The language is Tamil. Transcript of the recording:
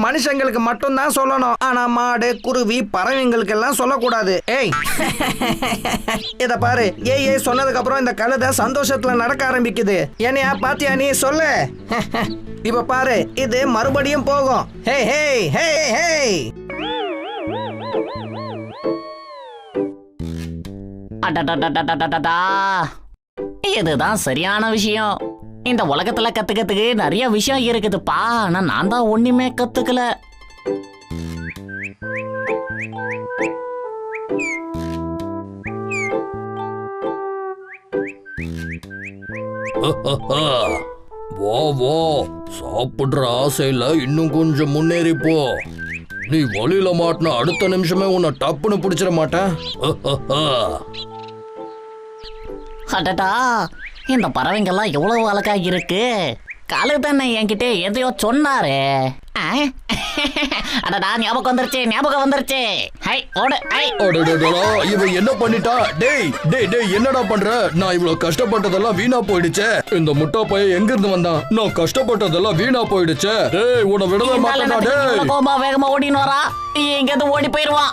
மனுஷங்களுக்கு மட்டும் தான் சொல்லணும். ஆனா மாடு, குருவி, பறவைங்களுக்கு எல்லாம் சொல்லக்கூடாது. ஏய் இத பாரு, ஏய் சொன்னதுக்கு அப்புறம் இந்த கழுதை சந்தோஷத்துல நடக்க ஆரம்பிக்குது. என்னையா பாத்தியா நீ சொல்லு. இப்ப பாரு, இது மறுபடியும் போகும். ஹே ஹே ஹே ஹே. இதுதான் சரியான விஷயம். இந்த உலகத்துல கத்துக்கிறதுக்கு நிறைய விஷயம் இருக்குதுப்பா. ஆனா நான் தான் ஒண்ணுமே கத்துக்கல. வா வா, சாப்பிடுற ஆசையில இன்னும் கொஞ்சம் முன்னேறி போ. நீ வழியில மாட்டின அடுத்த நிமிஷமே உன்னை டப்புன்னு பிடிச்சிட மாட்டேன். அடடா, இந்த பறவைங்கெல்லாம் எவ்வளவு அழகா இருக்கு. கழுதண்ண என்கிட்ட எதையோ சொன்னாரு. அடடா, ஞாபகம் வந்துருச்சு. ஹை ஓடு. ஹை, இவன் என்ன பண்ணிட்டா? டேய் டேய் டேய், என்னடா பண்ற? நான் இவ்வளவு கஷ்டப்பட்டதெல்லாம் வீணா போயிடுச்சே. இந்த முட்டா பையன் எங்க இருந்து வந்தான்? நான் கஷ்டப்பட்டதெல்லாம் வீணா போயிடுச்சே. டேய், உன்னை விடவே மாட்டேன்டா. டேய், வேகமா ஓடின்னு வரா. எங்கேயாவது ஓடி போயிருவான்.